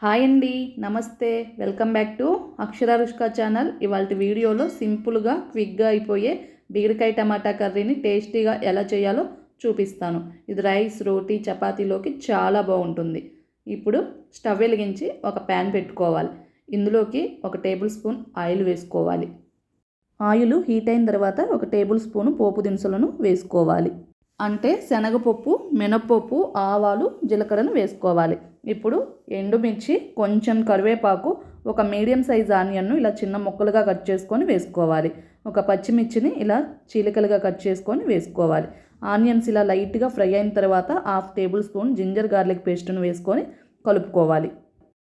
Hi అండి, నమస్తే. Welcome back to అక్షరారుష్క ఛానల్. ఇవాళ వీడియోలో సింపుల్గా క్విక్గా అయిపోయే బీరకాయ టమాటా కర్రీని టేస్టీగా ఎలా చేయాలో చూపిస్తాను. ఇది రైస్, రోటీ, చపాతీలోకి చాలా బాగుంటుంది. ఇప్పుడు స్టవ్ వెలిగించి ఒక ప్యాన్ పెట్టుకోవాలి. ఇందులోకి 1 టేబుల్ స్పూన్ ఆయిల్ వేసుకోవాలి. ఆయిల్ హీట్ అయిన తర్వాత 1 టేబుల్ స్పూన్ పోపు దినుసులను వేసుకోవాలి. అంటే శనగపప్పు, మినప్పప్పు, ఆవాలు, జీలకర్రను వేసుకోవాలి. ఇప్పుడు ఎండుమిర్చి, కొంచెం కరివేపాకు, ఒక మీడియం సైజ్ ఆనియన్ను ఇలా చిన్న ముక్కలుగా కట్ చేసుకొని వేసుకోవాలి. ఒక పచ్చిమిర్చిని ఇలా చీలికలుగా కట్ చేసుకొని వేసుకోవాలి. ఆనియన్స్ ఇలా లైట్గా ఫ్రై అయిన తర్వాత 1/2 టేబుల్ స్పూన్ జింజర్ గార్లిక్ పేస్ట్ను వేసుకొని కలుపుకోవాలి.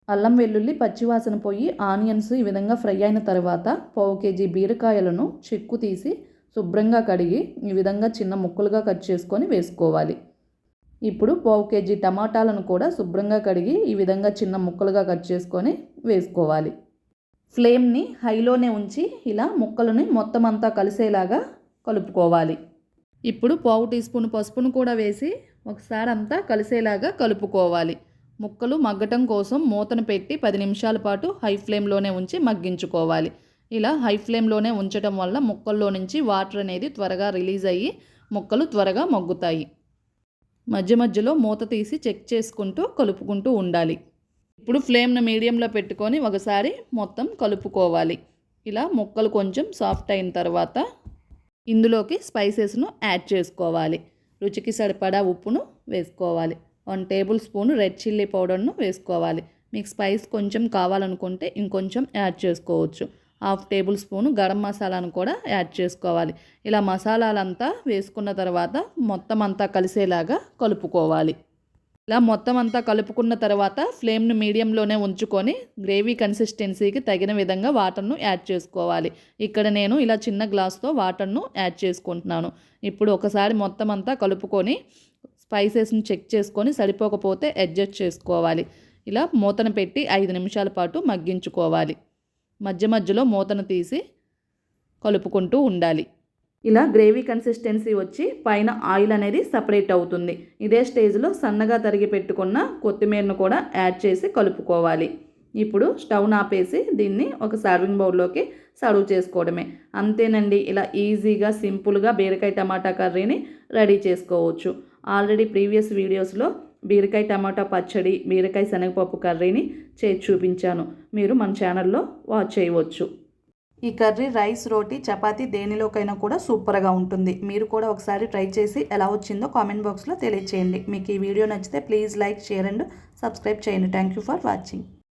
అల్లం వెల్లుల్లి పచ్చివాసన పోయి ఆనియన్స్ ఈ విధంగా ఫ్రై అయిన తర్వాత 1/4 కేజీ బీరకాయలను చెక్కు తీసి శుభ్రంగా కడిగి ఈ విధంగా చిన్న ముక్కలుగా కట్ చేసుకొని వేసుకోవాలి. ఇప్పుడు 1/4 కేజీ టమాటాలను కూడా శుభ్రంగా కడిగి ఈ విధంగా చిన్న ముక్కలుగా కట్ చేసుకొని వేసుకోవాలి. ఫ్లేమ్ని హైలోనే ఉంచి ఇలా ముక్కలని మొత్తం అంతా కలిసేలాగా కలుపుకోవాలి. ఇప్పుడు 1/4 టీ స్పూన్ పసుపును కూడా వేసి ఒకసారి అంతా కలిసేలాగా కలుపుకోవాలి. ముక్కలు మగ్గటం కోసం మూతను పెట్టి 10 నిమిషాల పాటు హై ఫ్లేమ్లోనే ఉంచి మగ్గించుకోవాలి. ఇలా హై ఫ్లేమ్లోనే ఉంచడం వల్ల ముక్కల్లో నుంచి వాటర్ అనేది త్వరగా రిలీజ్ అయ్యి ముక్కలు త్వరగా మగ్గుతాయి. మధ్య మధ్యలో మూత తీసి చెక్ చేసుకుంటూ కలుపుకుంటూ ఉండాలి. ఇప్పుడు ఫ్లేమ్ను మీడియంలో పెట్టుకొని ఒకసారి మొత్తం కలుపుకోవాలి. ఇలా ముక్కలు కొంచెం సాఫ్ట్ అయిన తర్వాత ఇందులోకి స్పైసెస్ను యాడ్ చేసుకోవాలి. రుచికి సరిపడా ఉప్పును వేసుకోవాలి. 1 టేబుల్ స్పూన్ రెడ్ చిల్లీ పౌడర్ను వేసుకోవాలి. మీకు స్పైస్ కొంచెం కావాలనుకుంటే ఇంకొంచెం యాడ్ చేసుకోవచ్చు. 1/2 టేబుల్ స్పూన్ గరం మసాలాను కూడా యాడ్ చేసుకోవాలి. ఇలా మసాలాలంతా వేసుకున్న తర్వాత మొత్తం అంతా కలిసేలాగా కలుపుకోవాలి. ఇలా మొత్తం అంతా కలుపుకున్న తర్వాత ఫ్లేమ్ను మీడియంలోనే ఉంచుకొని గ్రేవీ కన్సిస్టెన్సీకి తగిన విధంగా వాటర్ను యాడ్ చేసుకోవాలి. ఇక్కడ నేను ఇలా చిన్న గ్లాస్తో వాటర్ను యాడ్ చేసుకుంటున్నాను. ఇప్పుడు ఒకసారి మొత్తం అంతా కలుపుకొని స్పైసెస్ని చెక్ చేసుకొని సరిపోకపోతే అడ్జస్ట్ చేసుకోవాలి. ఇలా మూతను పెట్టి 5 నిమిషాల పాటు మగ్గించుకోవాలి. మధ్య మధ్యలో మూతను తీసి కలుపుకుంటూ ఉండాలి. ఇలా గ్రేవీ కన్సిస్టెన్సీ వచ్చి పైన ఆయిల్ అనేది సపరేట్ అవుతుంది. ఇదే స్టేజ్లో సన్నగా తరిగి పెట్టుకున్న కొత్తిమీరను కూడా యాడ్ చేసి కలుపుకోవాలి. ఇప్పుడు స్టవ్ ఆపేసి దీన్ని ఒక సర్వింగ్ బౌల్లోకి సర్వ్ చేసుకోవడమే. అంతేనండి, ఇలా ఈజీగా సింపుల్గా బీరకాయ టమాటా కర్రీని రెడీ చేసుకోవచ్చు. ఆల్రెడీ ప్రీవియస్ వీడియోస్లో బీరకాయ టమాటా పచ్చడి, బీరకాయ శనగపప్పు కర్రీని చేసి చూపించాను. మీరు మన ఛానల్లో వాచ్ చేయవచ్చు. ఈ కర్రీ రైస్, రోటీ, చపాతీ దేనిలోకైనా కూడా సూపర్గా ఉంటుంది. మీరు కూడా ఒకసారి ట్రై చేసి ఎలా వచ్చిందో కామెంట్ బాక్స్లో తెలియచేయండి. మీకు ఈ వీడియో నచ్చితే please like, share and subscribe చేయండి. Thank you for watching.